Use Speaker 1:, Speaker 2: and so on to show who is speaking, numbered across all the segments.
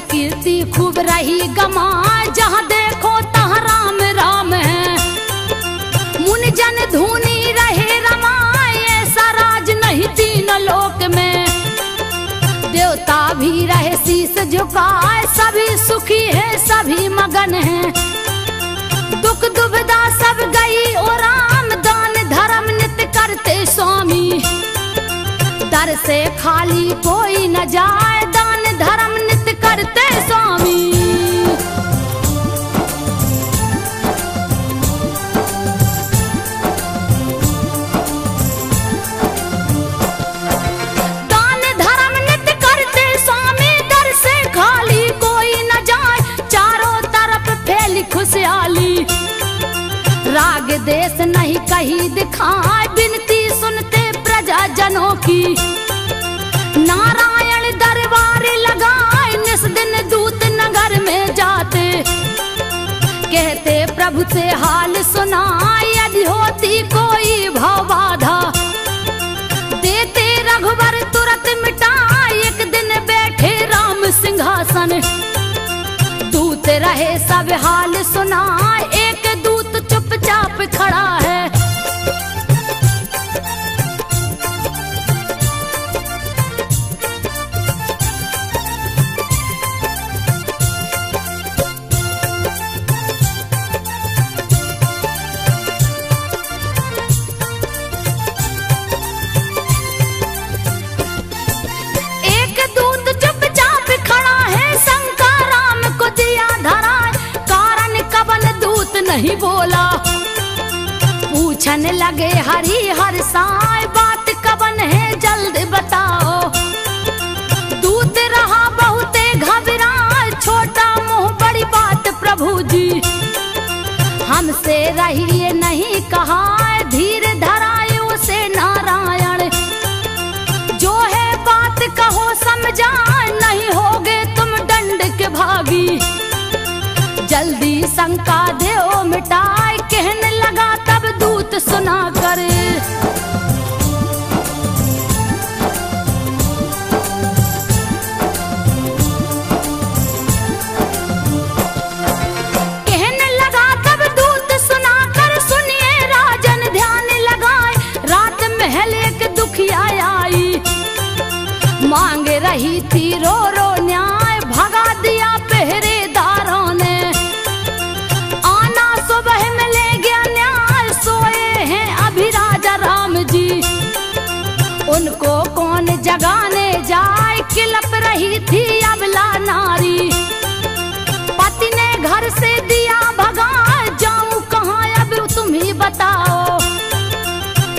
Speaker 1: कीर्ति खूब रही गमाए, जहाँ देखो तहाँ राम राम है। मुन जन धुनी रहे रमाए, ऐसा राज नहीं तीन लोक में। देवता भी रहे शीस झुकाए, सभी सुखी है सभी मगन है। दुख दुविधा सब गई और राम, दान धर्म नित्य करते स्वामी। दर से खाली कोई न जाए, दान धर्म नित्य करते स्वामी। दान धर्म नित्य करते स्वामी, दर से खाली कोई न जाए। चारों तरफ फैली खुशहाली, राग देश नहीं कहीं दिखाए। बिनती सुनते प्रजा जनों की, नारायण दरबार लगाए। निस दिन दूत नगर में जाते, कहते प्रभु से हाल सुनाए। यदि होती कोई भाव बाधा, देते रघुवर तुरंत मिटाए। एक दिन बैठे राम सिंहासन, दूत रहे सब हाल सुनाए। एक दूत चुपचाप खड़ा है, नहीं बोला। पूछने लगे हरि हर साय, बात कबन है जल्द बताओ। दूत रहा बहुते घबराए, छोटा मुंह बड़ी बात प्रभु जी। हमसे रहिए नहीं कहा, धीर धराए उसे नारायण। जो है बात कहो समझाए, नहीं होगे तुम दंड के भागी। जल्दी शंका देओ मिटाए, कहने लगा तब दूत सुना कर। कहने लगा तब दूत सुना कर, सुनिए राजन ध्यान लगाए। रात महल एक दुखिया आई, मांग रही थी रो रो न्याय। भगा दिया पहरेदारों ने, सुबह में ले गया न्याय। सोए हैं अभी राजा राम जी, उनको कौन जगाने जाए। किलप रही थी अबला नारी, पति ने घर से दिया भगा। जाऊं कहाँ अब तुम ही बताओ,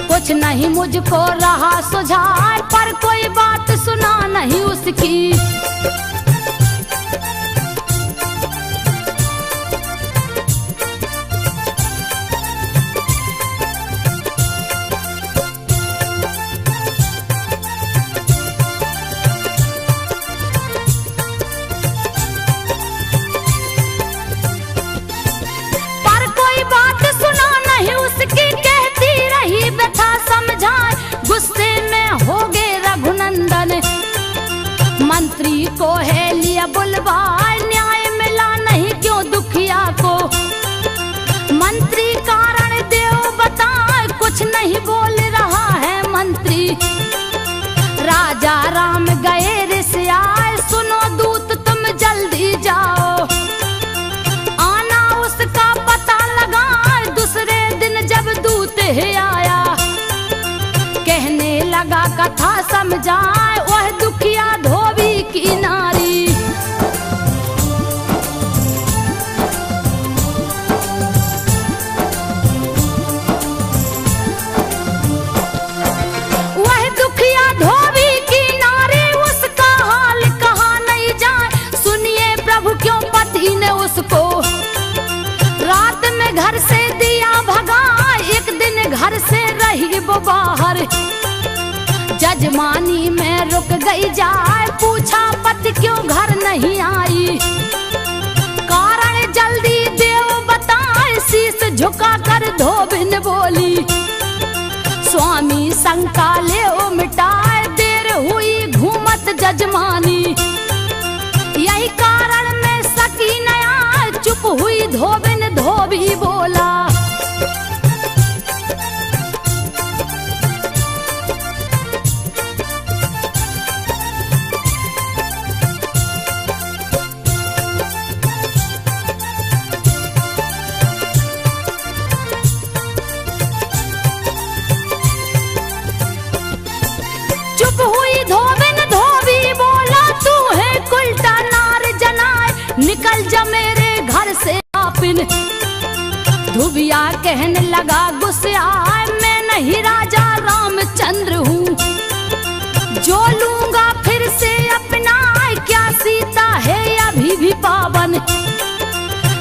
Speaker 1: कुछ नहीं मुझको रहा सुझाए। पर कोई बात सुना नहीं उसकी, मंत्री को है लिया बुलवाए। न्याय मिला नहीं क्यों दुखिया को, मंत्री राजा राम गए रिसियाए, सुनो दूत तुम जल्दी जाओ, आना उसका पता लगा। दूसरे दिन जब दूत है आया, कहने लगा कथा समझाए, वह दुखिया धोबी की नारी। वह दुखिया धोबी की नारी, उसका हाल कहा नहीं जाए। सुनिए प्रभु क्यों पति ने उसको रात में घर से दिया भगा। एक दिन घर से रही वो बाहर, जजमानी में रुक गई जाए। पूछा पति क्यों घर नहीं आई, कारण जल्दी देव बताए। शीश झुका कर धोबिन बोली, स्वामी शंका ले ओ मिटाए। देर हुई घूमत जजमानी, यही कारण में सकी नया। चुप हुई धोबिन, धोबी बोला, चुप हुई धोबिन, धोबी बोला, तू है उल्टा नार जनाए, निकल जा मेरे घर से आपिन। धुबिया कहने लगा गुस्साए, मैं नहीं राजा रामचंद्र हूँ, जो लूंगा फिर से अपना। क्या सीता है अभी भी पावन,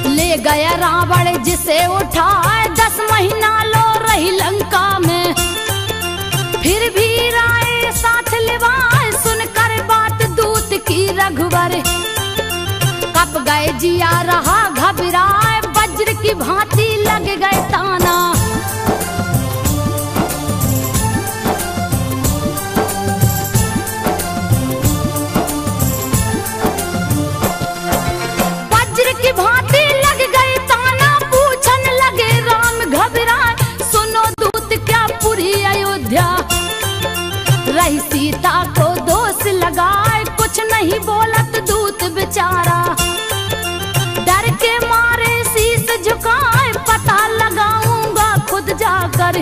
Speaker 1: ले गया रावण जिसे उठाए। 10 महीना लो रही लंका में, फिर भी राय साथ लिवाए। सुनकर बात दूत की रघुवर, कब गए जिया रहा घबराए। वज्र की भांति लग गए ताना, वज्र की भांति लग गए ताना। पूछन लगे राम घबराए, सुनो दूत क्या पूरी अयोध्या रही सीता को दोष लगाए। कुछ नहीं बोलत दूत बेचारा, डर के मारे शीश झुकाए। पता लगाऊंगा खुद जाकर,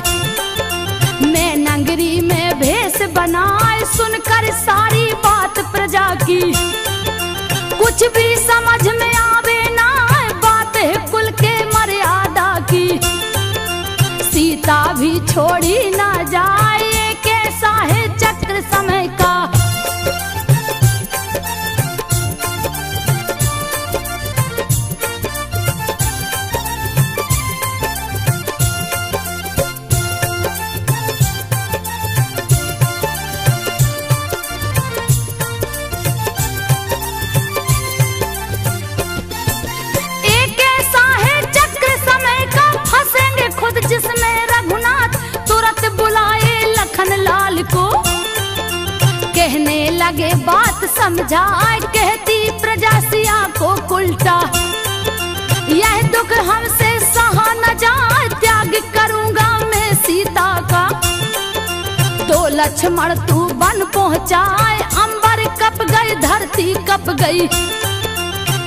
Speaker 1: मैं नगरी में भेष बनाए। सुनकर सारी बात प्रजा की, कुछ भी समझ में आवे ना। बात है कुल के मर्यादा की, सीता भी छोड़ी ना जाए। कैसा है चक्र समय का, एक ऐसा है चक्र समय का, फंसेंगे खुद जिसमें रघुनाथ। तुरंत बुलाए लखन लाल को, कहने लगे बात समझाए। कहती प्रजा सिया को उल्टा, यह दुख हमसे सहा न जाए। त्याग करूंगा मैं सीता का, तो लक्ष्मण तू बन पहुंचाए। अंबर कप गई, धरती कप गई,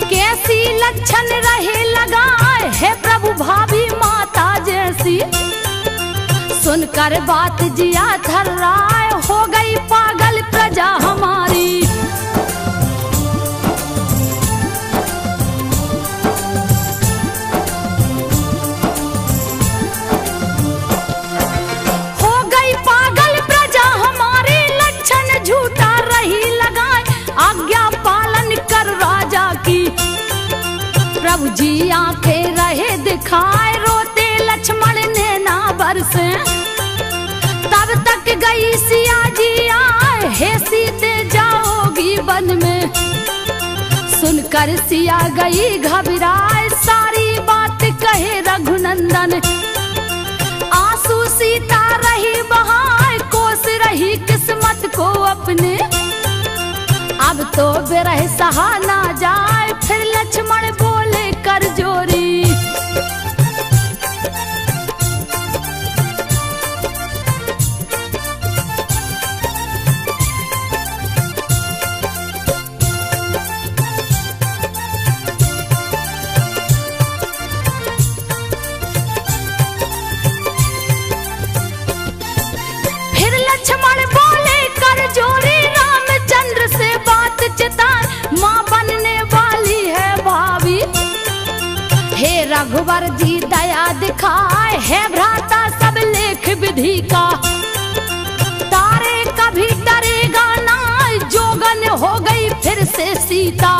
Speaker 1: कैसी लक्षण रहे लगाए। है प्रभु भाभी माता जैसी, सुनकर बात जिया थर्राए। हो गई पागल प्रजा हमारी, हो गई पागल प्रजा हमारी। लक्षण झूठा रही लगाए, आज्ञा पालन कर राजा की। प्रभु जी आंखें रहे दिखाए, रोते लक्ष्मण ने ना बरसे। तब तक गई सिया जी आए, हे सीते जाओगी वन में। सुनकर सिया गई घबराए, सारी बात कहे रघुनंदन। आंसू सीता रही बहाए, कोस रही किस्मत को अपने। अब तो विरह सहा ना जाए, फिर लक्ष्मण बोले कर जोरी। वर जी दया दिखाए है भ्राता सब लेख विधि का। तारे कभी डरेगा ना जोगन हो गई फिर से सीता।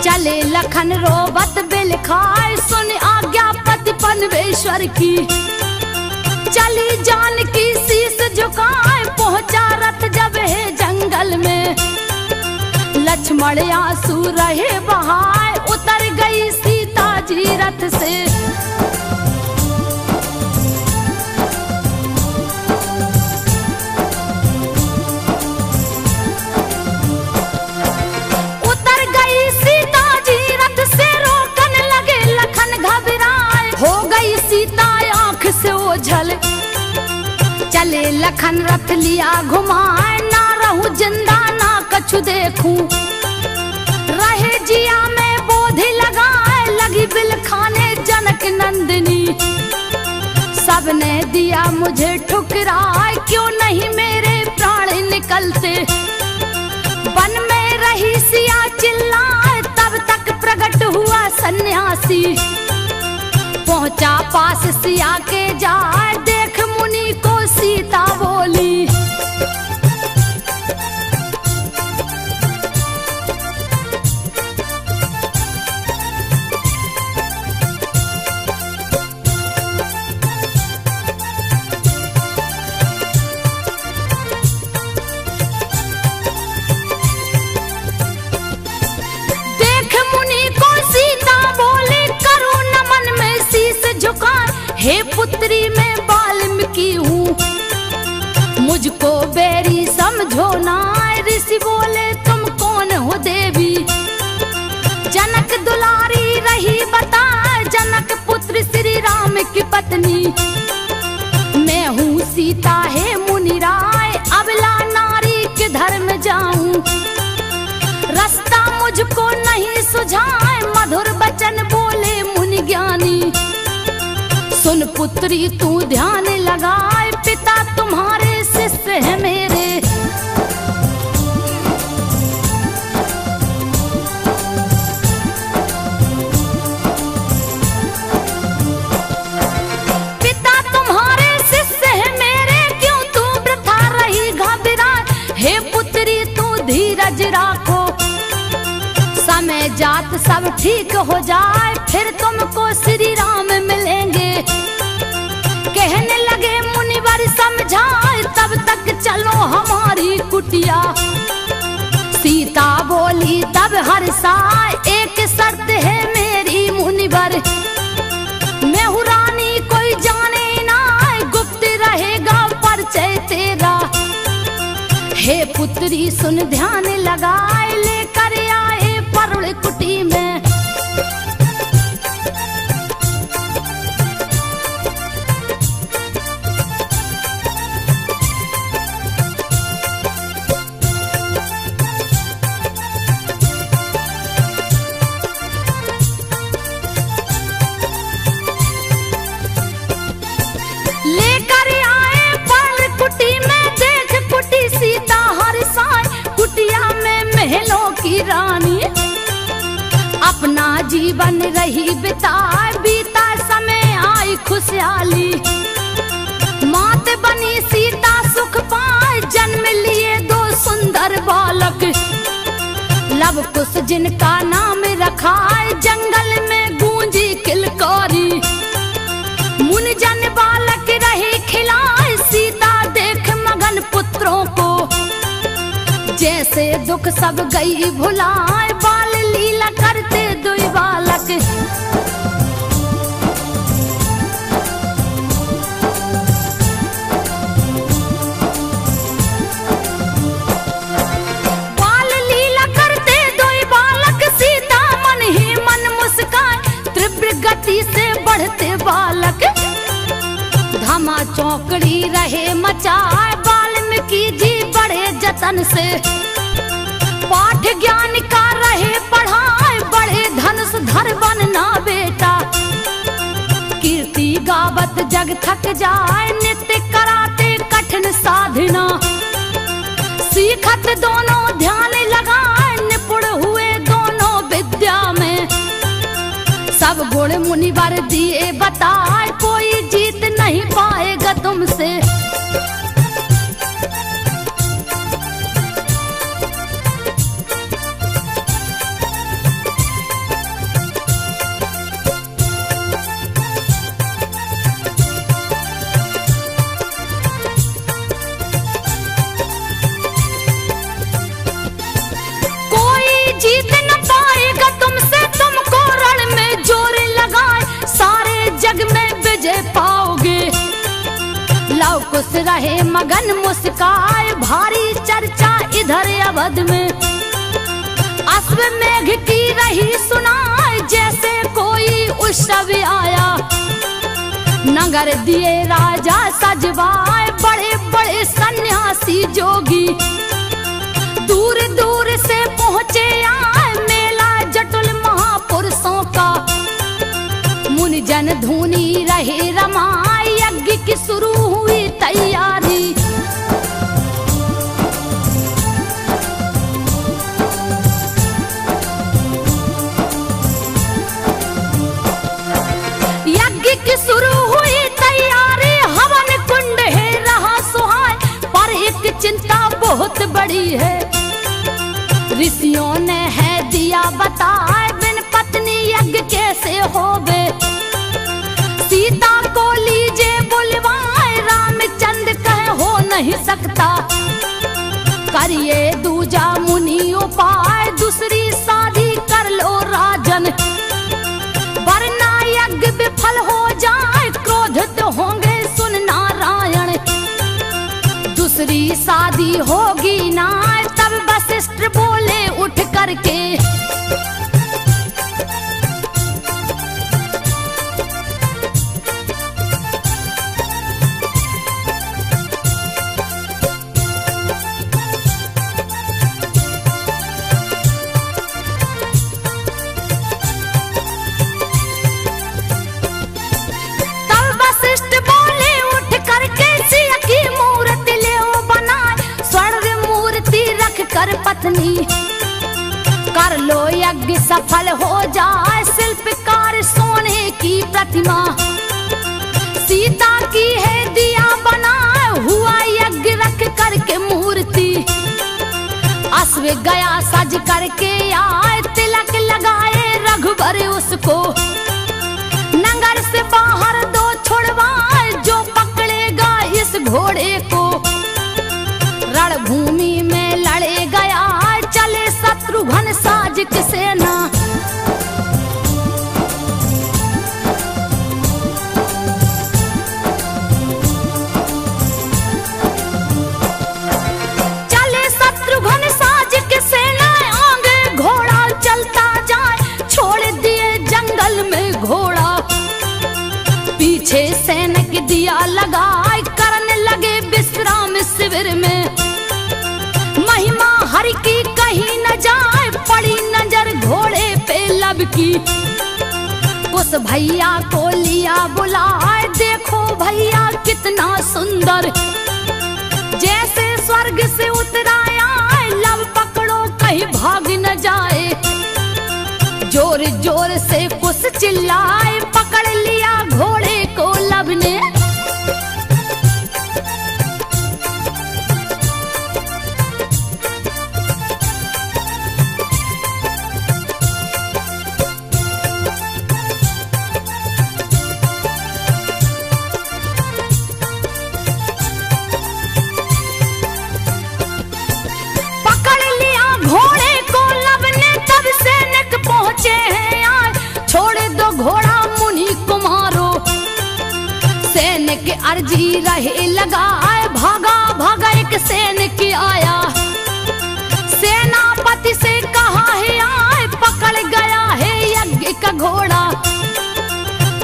Speaker 1: चले लखन रोबत बिल खाए सुन आज्ञा पति पनवेश्वर की। चली जानकी शीस झुकाए पहुंचा रथ जब है जंगल में। लक्ष्मण आंसू रहे बहाए उतर गई सीता जी रथ से। उतर गई सीता जी रथ से रोकने लगे लखन घबराए। हो गई सीता आंख से ओझल। चले लखन रथ लिया घुमाए ना रहूं जिंदा ना कछु देखूं। रहे जिया में बोधि लगाए लगी बिल खाने जनक नंदिनी। सबने दिया मुझे ठुकराए क्यों नहीं मेरे प्राण निकलते। वन में रही सिया चिल्लाए तब तक प्रकट हुआ सन्यासी। पहुंचा पास सिया के जाए देख मुनि को सीता बोली। देख मुनि को सीता बोली करूं नमन में शीस झुकाए। हे पुत्री मैं वाल्मीकि हूँ मुझको बेरी समझो ना। ऋषि बोले तुम कौन हो देवी। जनक दुलारी रही बता जनक पुत्र श्री राम की पत्नी। मैं हूँ सीता है मुनि राय अबला नारी के धर्म जाऊं। रास्ता मुझको नहीं सुझाए मधुर वचन बोले मुनि ज्ञानी। सुन पुत्री तू ध्यान लगाए पिता तुम्हारे शिष्य है मेरे। पिता तुम्हारे शिष्य है मेरे क्यों तू वृथा रही घबराए। हे पुत्री तू धीरज राखो समय जात सब ठीक हो जाए फिर तुमको श्री राम मिलेंगे। कहने लगे मुनिवर समझाए तब तक चलो हमारी कुटिया। सीता बोली तब हर्षाए एक शर्त है मेरी मुनिवर। मैं हूँ रानी कोई जाने ना गुप्त रहेगा परिचय तेरा। हे पुत्री सुन ध्यान लगाए लेकर आए परुण कुटी में। लेकर आए परुण कुटी में देख कुटी सीता हर्षाए। कुटिया में महलों की रानी अपना जीवन रही बिताए। बीता समय आई खुशहाली मात बनी सीता सुख पाए। जन्म लिए दो सुंदर बालक लव कुश जिनका नाम रखा है। जंगल में गूंजी किलकारी मुनि जन बालक रहे खिलाए। सीता देख मगन पुत्रों को जैसे दुख सब गई भुलाए। बाल लीला करते दुई बालक बाल लीला करते दुई बालक। सीता मन ही मन मुस्काए तीव्र गति से बढ़ते बालक। धमा चौकड़ी रहे मचाए वाल्मीकि जी बड़े जतन से। पाठ ज्ञान का रहे पढ़ाए बड़े धनुष धर बनना बेटा। कीर्ति गावत जग थक जाए नित्य कराते कठिन साधना। सीखत दोनों ध्यान लगाए निपुण हुए दोनों विद्या में। सब गुण मुनिवर दिए बताए, कोई जीत नहीं पाएगा तुमसे। जीत न पाएगा तुमसे, तुमको रण में जोर लगाए, सारे जग में विजय पाओगे। लव कुश रहे मगन मुस्काए, भारी चर्चा इधर अवध में। अश्वमेघ की रही सुनाए, जैसे कोई उत्सव आया। नगर दिए राजा सजवाए, बड़े बड़े सन्यासी जोगी। दूर दूर से पहुँचे आए, मेला जटुल महापुरुषों का। मुनि जन धुनी रहे रमाए, यज्ञ की शुरू हुई तैयारी। यज्ञ की शुरू हुई तैयारी, हवन कुंड है रहा सुहाए। पर एक चिंता बहुत बड़ी है, ऋषियों ने है दिया बताए, बिन पत्नी यज्ञ कैसे होवे। सीता को लीजे बुलवाए, रामचंद्र कहे हो नहीं सकता। करिए दूजा मुनि उपाय, दूसरी शादी कर लो राजन। वरना यज्ञ विफल हो जाए, क्रोधित होंगे सुन नारायण। दूसरी शादी होगी ना, तब वशिष्ठ बोले उठ करके। तब वशिष्ठ बोले उठ करके, सिया की मूर्ति ले बनाए, स्वर्ण मूर्ति रख कर पत्नी। कर लो यज्ञ सफल हो जाए, शिल्पकार सोने की प्रतिमा। सीता की है दिया बनाए, हुआ यज्ञ रख करके मूर्ति। अश्व गया सज करके आए, तिलक लगाए रघुबर उसको। नगर से बाहर दो छुड़वाए, जो पकड़ेगा इस घोड़े को। रणभूमि में लड़े गया, चले शत्रुघ्न साज की सेना। चले शत्रुघ्न साज की सेना, आगे घोड़ा चलता जाए, छोड़ दिए जंगल में घोड़ा। पीछे सैनिक दिया लगाए, करने लगे विश्राम शिविर में। महिमा हरि की कहीं न जाए, पड़ी नजर घोड़े पे लब की। उस भैया को लिया बुलाए, देखो भैया कितना सुंदर। जैसे स्वर्ग से उतराया, लब पकड़ो कहीं भाग न जाए। जोर जोर से कुछ चिल्लाए, पकड़ लिया घोड़े को लब ने। अर्जी रहे लगाए, भागा भागा एक सैनिक आया। सेनापति से कहा है आए, पकड़ गया है यज्ञ का घोड़ा।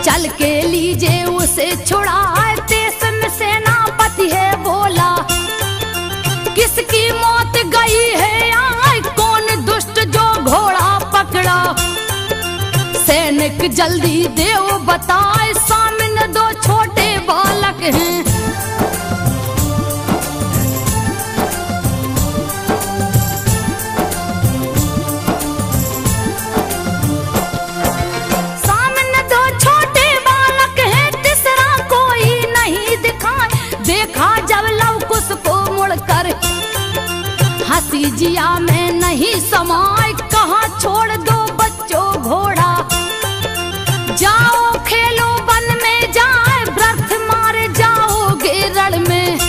Speaker 1: चल के लीजे उसे छुड़ाए, देश में सेनापति है बोला। किसकी मौत गई है आए, कौन दुष्ट जो घोड़ा पकड़ा। सैनिक जल्दी देव बताए, सामने दो छोटे बालक हैं। सामने जिया में नहीं समाए, कहाँ छोड़ दो बच्चों घोड़ा। जाओ खेलो वन में जाए, व्रत मारे जाओगे रण में।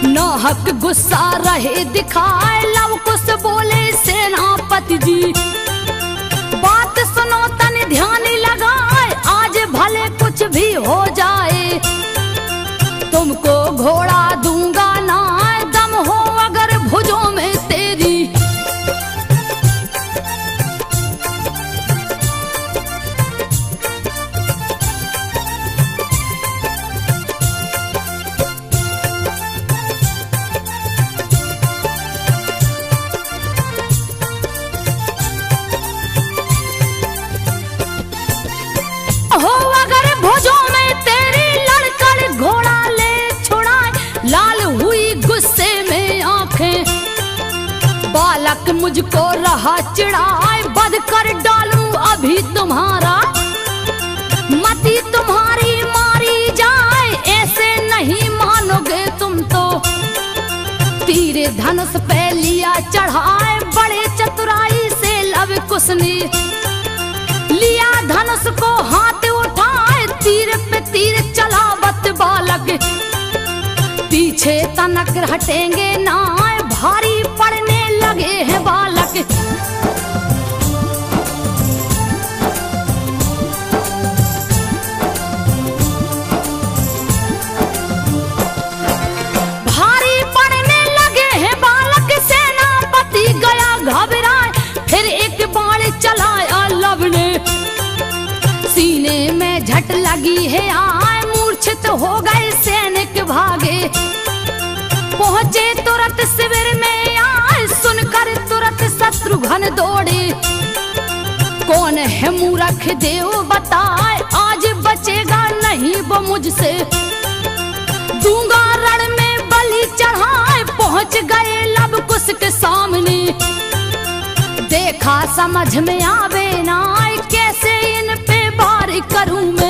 Speaker 1: नाहक गुस्सा रहे दिखाए, लव कुश बोले सेनापति जी। बात सुनो तन ध्यान लगाए, आज भले कुछ भी हो जाए। तुमको घोड़ा दूंगा ना, दम हो अगर भुजों में तेरी। हो अगर भुजों में तेरी, लड़कर घोड़ा ले छुड़ाए। लाल हुई गुस्से में आंखें, बालक मुझको रहा चिढ़ाए। बध कर डालूं अभी तुम्हारा, मती तुम्हारी मारी जाए। ऐसे नहीं मानोगे तुम तो। तीर धनुष पे लिया चढ़ाए, बड़े चतुराई से लव कुश ने लिया धनुष को हाथ उठाए। तीर पे तीर चलावत बालक, पीछे तनक हटेंगे ना, भारी पड़ने लगे हैं बालक। भारी पड़ने लगे हैं बालक, सेनापति गया घबराए। फिर एक बाण चलाया लव ने, सीने में झट लगी है आए। मूर्छित हो गए सैनिक भागे, पहुंचे तुरंत शिविर में आए। सुनकर तुरंत शत्रुघ्न दौड़े, कौन है मूर्ख देव बताए। आज बचेगा नहीं वो मुझसे, दूंगा रण में बलि चढ़ाए। पहुंच गए लव कुश के सामने, देखा समझ में आवे ना, कैसे इन पे वार करूं मैं।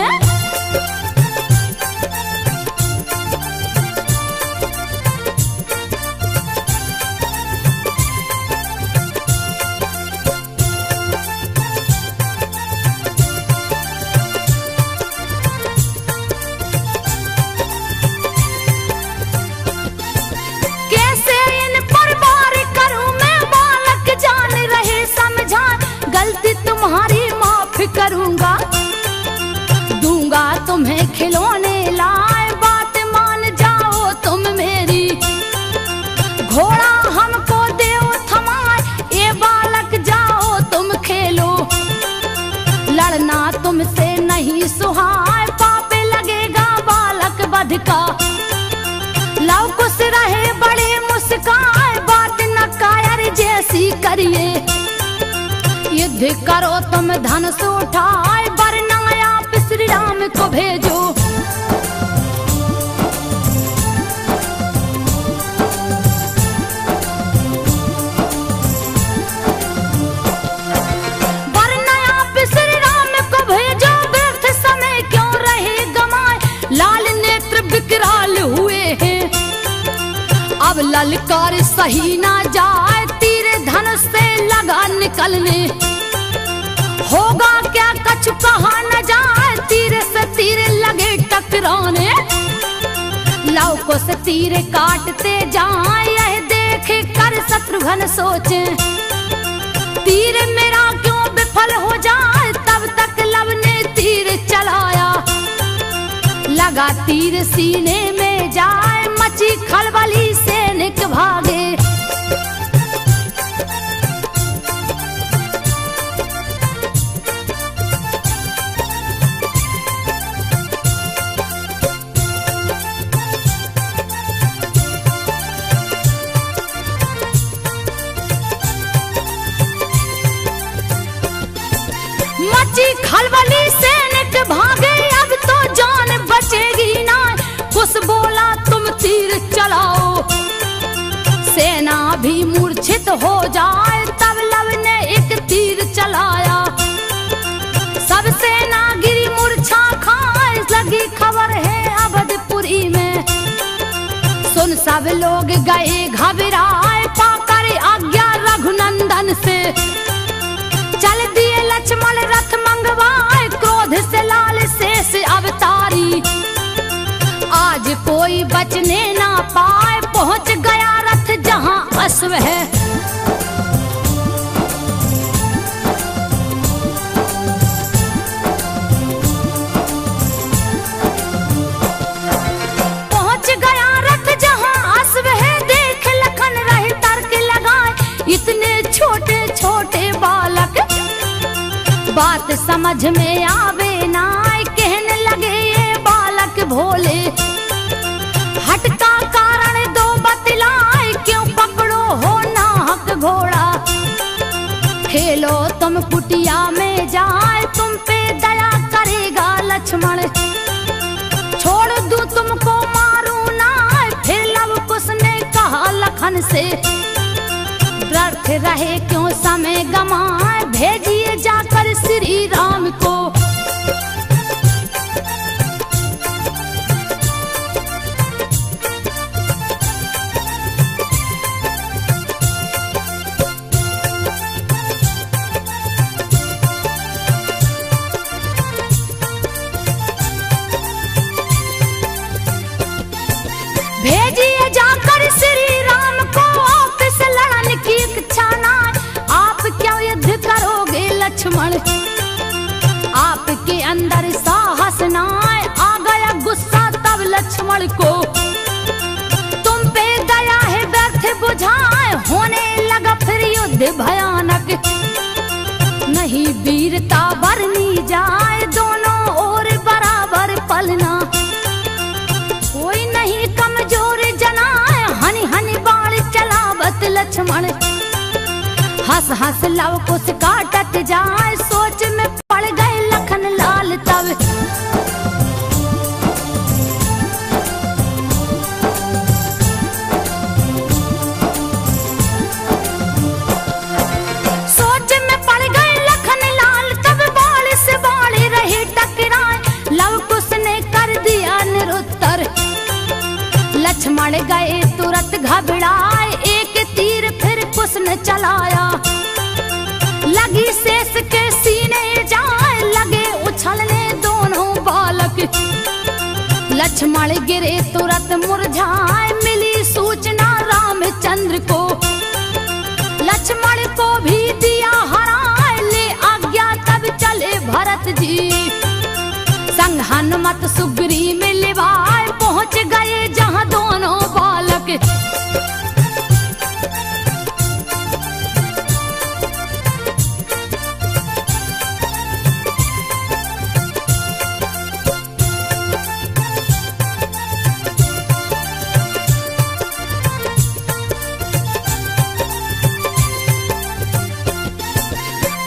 Speaker 1: कैसे इन पर वार करूं मैं, बालक जान रहे समझा। गलती तुम्हारी माफ करूंगा, दूंगा तुम्हें खिलौने लाए। बात मान जाओ तुम मेरी, घोड़ा हमको देओ थमाए। ये बालक जाओ तुम खेलो, लड़ना तुमसे नहीं सुहाए। पापे लगेगा बालक वध का, लव कुश रहे बड़े मुस्काए। बात न कायर जैसी करिए, युद्ध करो तुम धनुष उठाए। वरना आप श्री राम को भेजो। वरना आप श्री राम को भेजो, व्यर्थ समय क्यों रहे गमाए। लाल नेत्र विकराल हुए हैं, अब ललकार सही ना जाए। तीर धनुष से लगा निकलने, होगा क्या कछु कहा न जाए। तीर से तीर लगे टकराने, लव कुश तीर काटते जाए। यह देख कर शत्रुघ्न सोचे, तीर मेरा क्यों विफल हो जाए। तब तक लव ने तीर चलाया, लगा तीर सीने में जाए। मची खलबली सैनिक भागे, मची खलबली सैनिक भागे। अब तो जान बचेगी ना, कुश बोला तुम तीर चलाओ। सेना भी मूर्छित हो जाए, तब लव ने एक तीर चलाया। सब सेना गिरी मूर्छा खाए, लगी खबर है अवधपुरी में। सुन सब लोग गए घबराए, पाकर से। चल दिए लक्ष्मण रथ मंगवाए, क्रोध से लाल शेष अवतारी। आज कोई बचने ना पाए, पहुंच गया रथ जहां अश्व है। पहुंच गया रथ जहां अश्व है, देख लखन रहे तर्क लगाए, इतने छोटे छोटे बालक बात समझ में आवे ना। कहने लगे ये बालक भोले, हट का कारण दो बतलाए, क्यों पकड़ो हो नाहक घोड़ा। खेलो तुम कुटिया में जाए, तुम पे दया करेगा लक्ष्मण। छोड़ दूं तुमको मारू ना, फिर लव कुश ने कहा लखन से। व्यर्थ रहे क्यों समय गमाए, भेजिए जाकर श्री राम को। भेजिए जाकर श्री राम को, आपसे लड़न की इच्छा ना। आप क्या युद्ध करोगे लक्ष्मण, आपके अंदर साहस ना। आ गया गुस्सा तब लक्ष्मण को, तुम पे दया है व्यर्थ बुझाए। होने लगा फिर युद्ध भयानक, नहीं वीरता बरनी जाए, दोनों ओर बराबर पलना। कोई नहीं कमजोर जनाए, हनी हनी बाण चलावत लक्ष्मण। हंस हंस लव कुश काटत जाए, सोच में पड़ गए लखन लाल तब। सोच में पड़ गए लखन लाल तब, बाल से बाल रहे टकराए, लव कुश ने कर दिया निरुत्तर। लक्ष्मण गए तुरंत घबराए, एक तीर फिर कुश ने चलाया। लगी शेष के सीने जाए, लगे उछलने दोनों बालक। लक्ष्मण गिरे तुरंत मुरझाए, मिली सूचना रामचंद्र को। लक्ष्मण को भी दिया हराए, ले आज्ञा तब चले भरत जी। संग हनुमत सुग्रीव मिलवाए, पहुंच गए जहां दोनों बालक।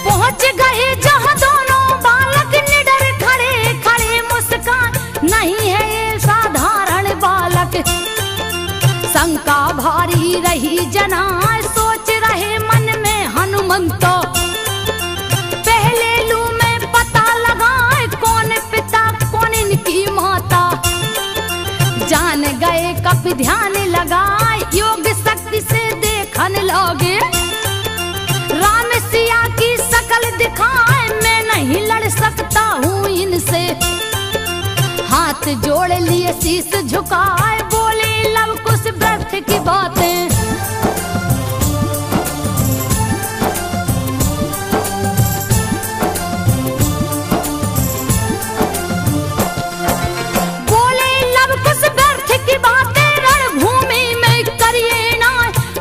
Speaker 1: पहुंच गए जहां दोनों बालक, निडर खड़े खड़े मुस्कान। नहीं है ये साधारण बालक, शंका भारी रही जना। सोच रहे मन में हनुमंत, पहले लू में पता लगाए, कौन पिता कौन इनकी माता। जान गए कब ध्यान लगाए, योग शक्ति से देखन लगे। राम सिया की शकल दिखाए, मैं नहीं लड़ सकता हूँ इनसे। हाथ जोड़ लिए शीश झुकाए, बोले लव कुश व्यर्थ की बातें। बोले लव कुश व्यर्थ की बातें, रणभूमि में करिए ना,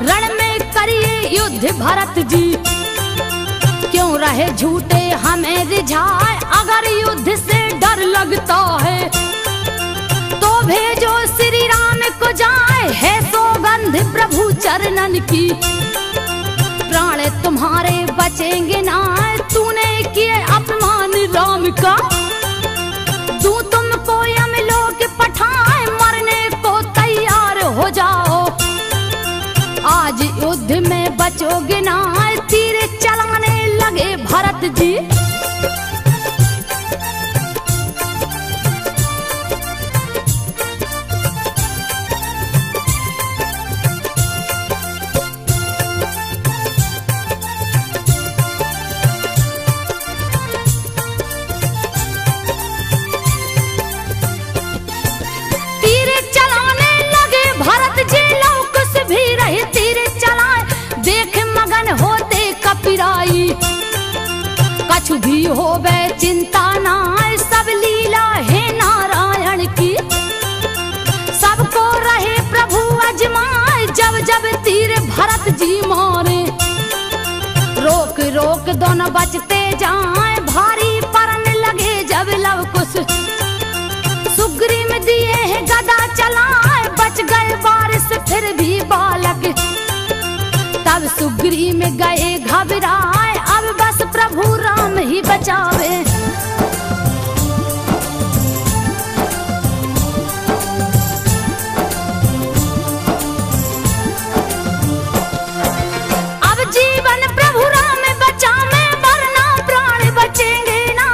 Speaker 1: रण में करिए युद्ध भरत जी। क्यों रहे झूठे हमें रिझाए, अगर युद्ध से डर लगता है तो भेजो श्री राम को जाए। है सौगंध प्रभु चरणन की, प्राण तुम्हारे बचेंगे ना। तूने किए अपमान राम का, तू तुमको यमलोक पठाए, मरने को तैयार हो जाओ। आज युद्ध में बचोगे ना, तीर चलाने लगे भरत जी। की होवे चिंता नाय, सब लीला है नारायण की। सबको रहे प्रभु अजमाए, जब जब तीर भरत जी मारे। रोक रोक दोनों बचते जाए, भारी परन लगे जब लव कुश। सुग्रीव दिए है गदा चलाए, बच गए बारिश फिर भी बालक। तब सुग्रीव में गए घबराए, अब बस प्रभु राम ही बचावे। अब जीवन प्रभु राम बचावे, वरना प्राण बचेंगे ना।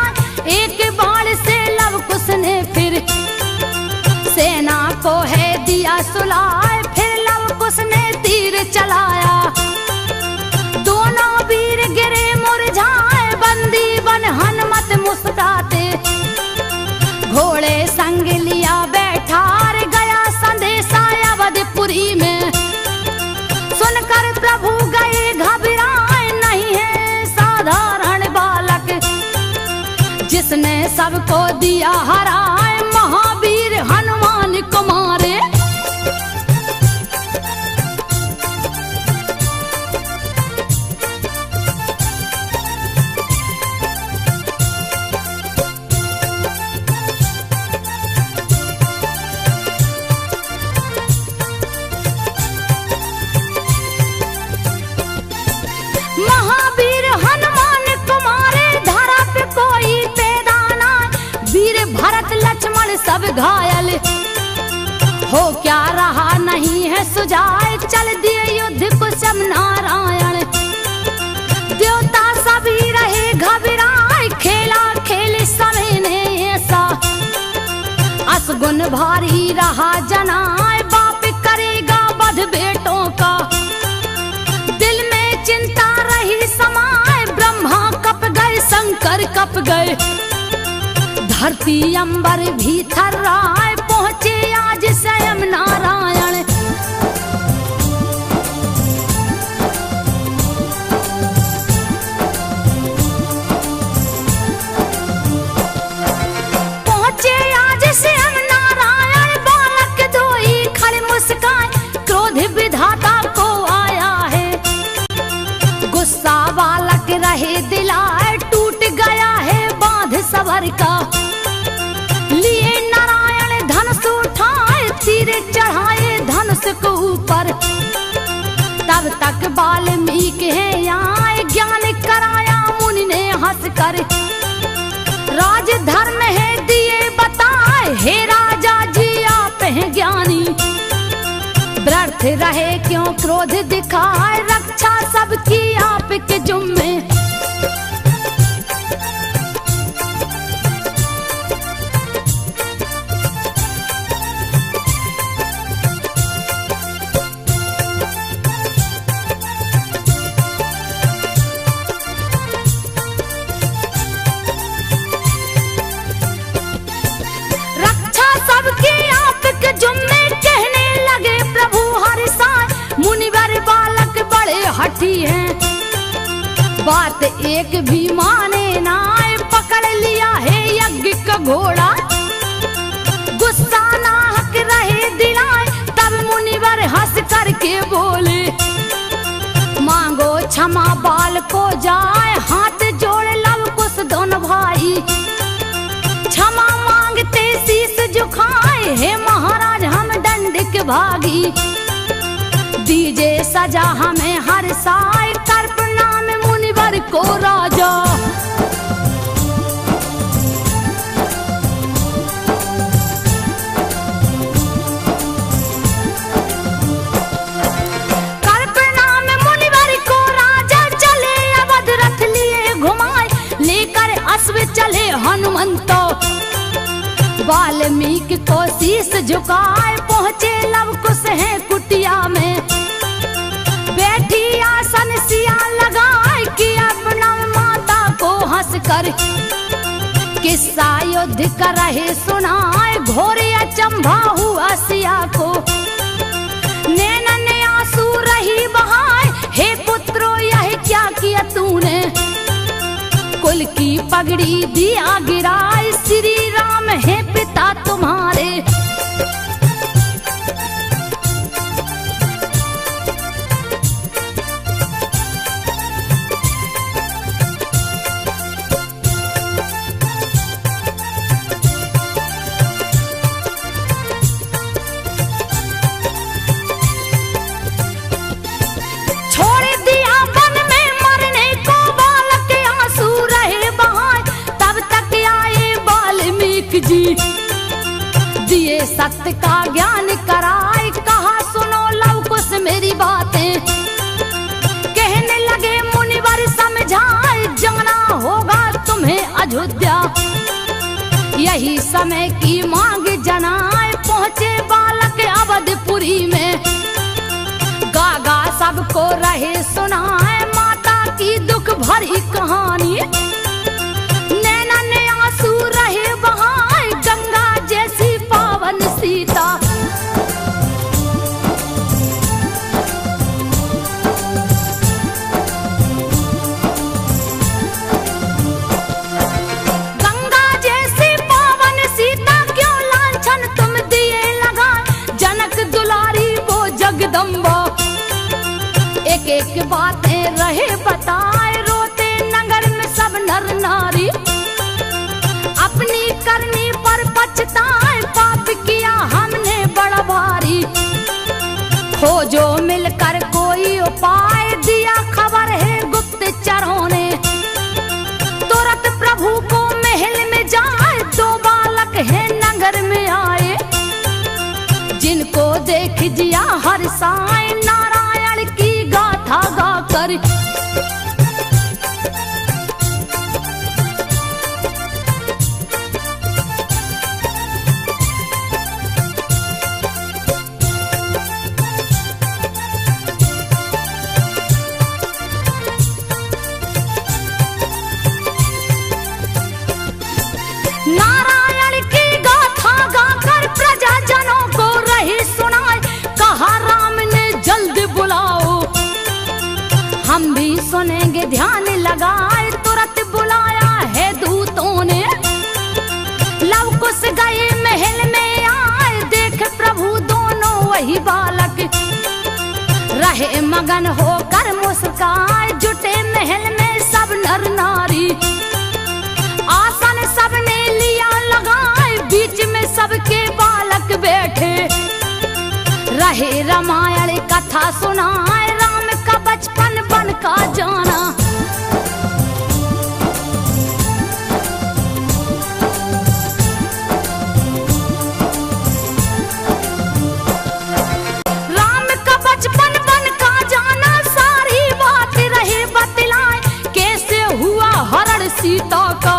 Speaker 1: एक बाण से लव कुश ने फिर सेना को है दिया सुलाए, फिर लव कुश ने तीर चलाया। दोनों वीर गिरे मुरझाए, बंदी बन हनुमत मुस्कुराते। घोड़े संग लिया बैठार, गया संदेशा अवधपुरी में। सुनकर प्रभु गए घबराए, नहीं है साधारण बालक। जिसने सबको दिया हराए, महावीर हनुमान को मारे। महावीर हनुमान कुमारे, धरा पे कोई पैदा ना। वीर भरत लक्ष्मण सब घायल, हो क्या रहा नहीं है सुजाए। चल दिए युद्ध कुशम नारायण, देवता सभी रहे घबराए। खेला खेल समय ने ऐसा, असगुन भारी रहा जनाए। बाप करेगा वध बेटों का, दिल में चिंता रही समाए। ब्रह्मा कप गए, शंकर कप गए, धरती अंबर भी थर्राए। पहुंचे आज स्वयं नारायण, पहुंचे आज स्वयं नारायण। बालक दोई खड़े मुस्काए, क्रोध विधाता को आया है। गुस्सा बालक रहे दिलाए, टूट गया है बांध सबर का। लिए नारायण धनुष उठाए, तीर चढ़ाए धनुष को ऊपर। तब तक वाल्मीकि है आए, ज्ञान कराया मुनि ने हंसकर। राज धर्म है दिए बताए, हे राजा जी आप हैं ज्ञानी। व्यर्थ रहे क्यों क्रोध दिखाए, रक्षा सबकी आपके जुम्मे। रक्षा सबकी आपके जुम्मे, कहने लगे प्रभु हरि साय। मुनिवर बालक बड़े हठी हैं, बात एक भी माने नाय। पकड़ लिया है यज्ञ का घोड़ा, गुस्सा नाहक रहे दिलाए। तब मुनिवर हंस करके बोले, मांगो क्षमा बाल को जाए। हाथ जोड़ लव कुश दोनों भाई, क्षमा मांगते शीस झुकाए। हे महाराज हम दंड के भागी, दीजे सजा हमें हर साय। कर प्रणाम मुनिवर को राजा, कर प्रणाम मुनिवर को राजा। चले अवध रथ लिए घुमाए, लेकर अश्व चले हनुमंतो। वाल्मीकि को शीस झुकाए, पहुंचे लव कुश है कुटिया में। बैठी आसन सिया लगाए, किया प्रणाम माता को हंस कर। किस्सा युद्ध कर रहे सुनाए, घोर अचंभा हुआ सिया को। नैनन आंसू रही बहाए, हे पुत्रो यह क्या किया तूने। कुल की पगड़ी दिया गिराए, श्री राम है पिता तुम्हारे। जी दिए सत्य का ज्ञान कराए, कहा सुनो लव कुश मेरी बातें। कहने लगे मुनिवर समझाए, जाना होगा तुम्हें अयोध्या। यही समय की मांग जनाए, पहुंचे बालक अवधपुरी में। गागा सबको रहे सुनाए, माता की दुख भरी कहानी। नैना ने आंसू रहे बहाए, गंगा जैसी पावन सीता। गंगा जैसी पावन सीता क्यों लांछन तुम दिए लगा, जनक दुलारी वो जगदम्बा। एक एक बातें रहे बताए, रोते नगर में सब नर नारी। अपनी करनी पर पछताए, पाप किया हमने बड़ा भारी। खोजो मिलकर कोई उपाय, दिया खबर है गुप्तचरों ने। तुरंत प्रभु को महल में जाए, दो बालक है नगर में आए। जिनको देख जिया हर्षाए, नारायण की गाथा गाकर। नारायण की गाथा गाकर प्रजाजनों को रही सुनाए, कहा राम ने जल्द बुलाओ। हम भी सुनेंगे ध्यान लगाए, तुरंत बुलाया है दूतों ने। लव कुश गए महल में आए, देख प्रभु दोनों वही बालक। रहे मगन होकर मुस्काए, जुटे महल में सब नर नारी। आसन सबने लिया लगाए, बीच में सबके बालक बैठे। रहे रामायण कथा सुनाए, राम का बचपन बन का जाना। राम का बचपन बन का जाना, सारी बात रहे बतलाए। कैसे हुआ हरण सीता का,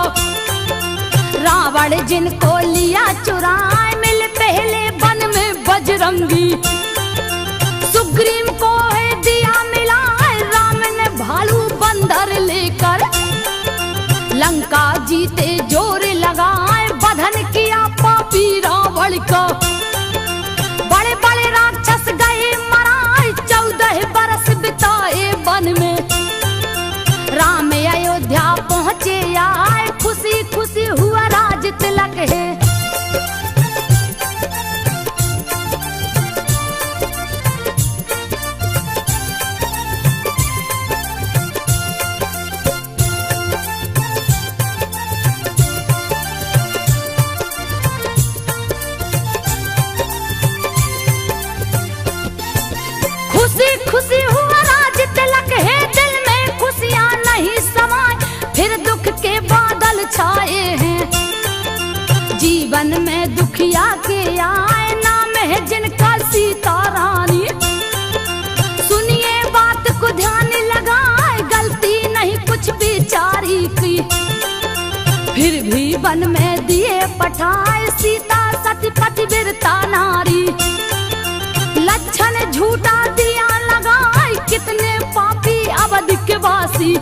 Speaker 1: रावण जिनको लिया चुराए। मिल पहले वन में बजरंगी, सुग्रीव को है दिया मिलाए। राम ने भालू बंदर लेकर, लंका जीते जोर लगाए। बधन किया पापी रावण का, बड़े बड़े राक्षस गए मराए। 14 बरस बिताए वन में, राम अयोध्या पहुँचे आए। खुशी खुशी हुआ राज तिलक है। खुशी खुशी हुआ राज तिलक है, दिल में खुशियाँ नहीं समाए। फिर दुख के बादल छाए हैं, जीवन में दुखिया के आए। नाम है जिनका सीता रानी। सुनिए बात को ध्यान लगाए, गलती नहीं कुछ बेचारी की। फिर भी वन में दिए पठाए, सीता सती पतिव्रता नारी। लक्षण झूठा दिया लगाए, कितने पापी अवध के वासी।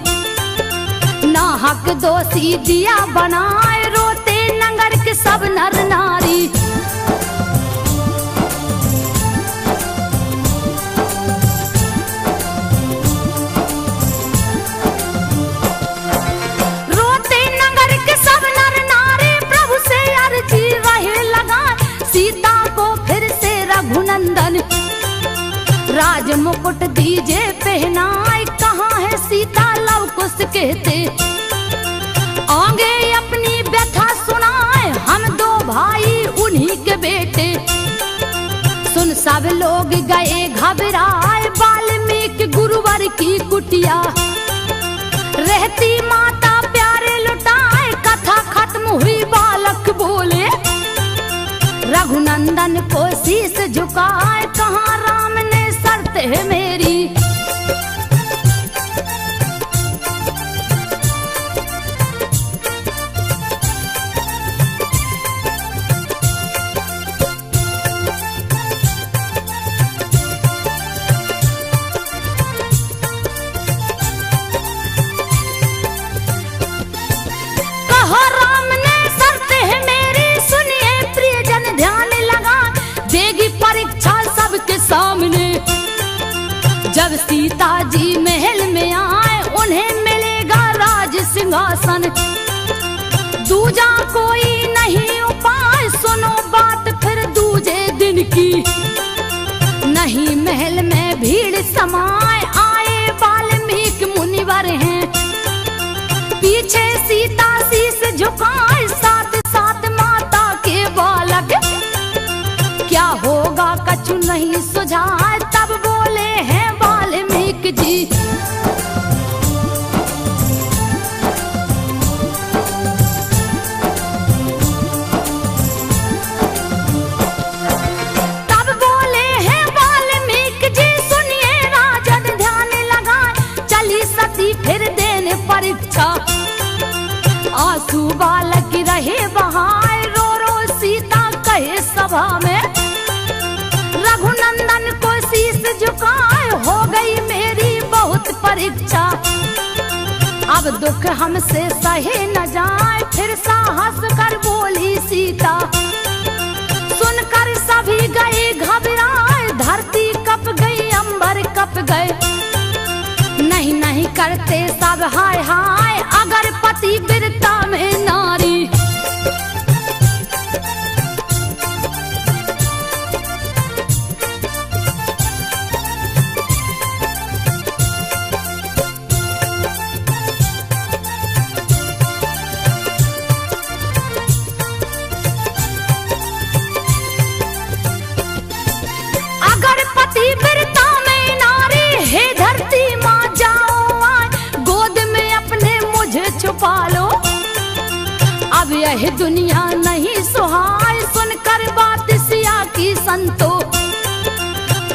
Speaker 1: नाहक दोषी दिया बनाए, रोते नगर के सब नर नारी। रोते नगर रघुनंदन, राज मुकुट दीजे पहनाए, कहाँ है सीता लव कुश कहते। आगे अपनी व्यथा सुनाए, हम दो भाई उन्हीं के बेटे। सुन सब लोग गए घबराए, वाल्मीकि गुरुवर की कुटिया। रहती माता प्यारे लुटाए, कथा खत्म हुई बालक बोले। रघुनंदन को शीश झुकाए, कहाँ राम ने शर्त है मेरी। सामने जब सीता जी महल में आए, उन्हें मिलेगा राज सिंहासन। दूजा कोई नहीं उपाय, सुनो बात फिर दूजे दिन की। नहीं महल में भीड़ समाए, आए वाल्मीकि मुनिवर हैं। पीछे सीता शीश झुकाए, साथ साथ माता के बालक। क्या होगा कछु नहीं सुझाए, तब बोले हैं वाल्मीकि जी। तब बोले हैं वाल्मीकि जी, सुनिए राजन ध्यान लगाए। चली सती फिर देने परीक्षा, आंसू बालक रहे बहाए। रो रो सीता कहे सभा में, रघुनंदन को शीश झुकाए, हो गई मेरी बहुत परीक्षा। अब दुख हमसे सहे न जाए, फिर साहस कर बोली सीता। सुनकर सभी गए घबराए, धरती कप गई अंबर कप गए। नहीं नहीं करते सब हाय हाय, अगर पति वीरता में नारी। अब यह दुनिया नहीं सुहाए, सुनकर बात सिया की संतो।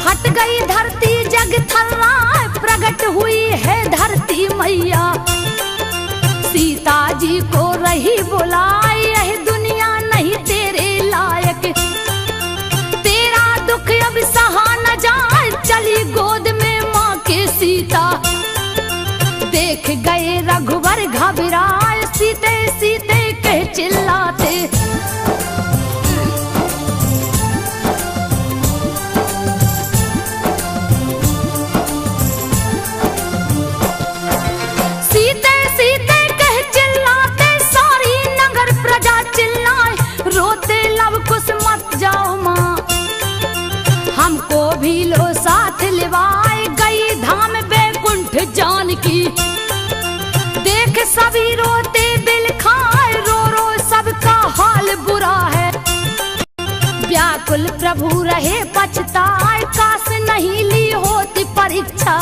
Speaker 1: हट गई धरती जग थर्राए, प्रकट हुई है धरती मैया। सीता जी को रही बुलाए, यह दुनिया नहीं तेरे लायक। तेरा दुख अब सहा न जाए, चली गोद में माँ के सीता। देख गए रघुवर घबराए, सीते सीते कह चिल्लाते। सीते सीते कह चिल्लाते, सारी नगर प्रजा चिल्लाए। रोते लव कुश मत जाओ माँ, हमको भी लो साथ लिवाए। गई धाम बैकुंठ जानकी, देख सभी रोते बिल खाए। रो रो सबका हाल बुरा है, व्याकुल प्रभु रहे पछताए। काश नहीं ली होती परीक्षा,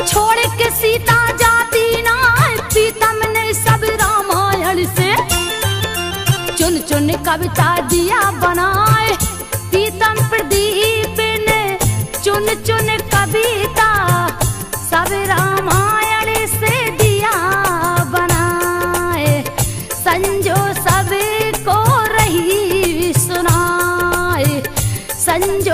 Speaker 1: छोड़ के सीता जाती ना। प्रीतम ने सब रामायण से चुन चुन कविता दिया बनाए। प्रीतम प्रदीप ने चुन चुन कविता सब रामायण से दिया बनाए। संजो सबको रही सुनाए, संजो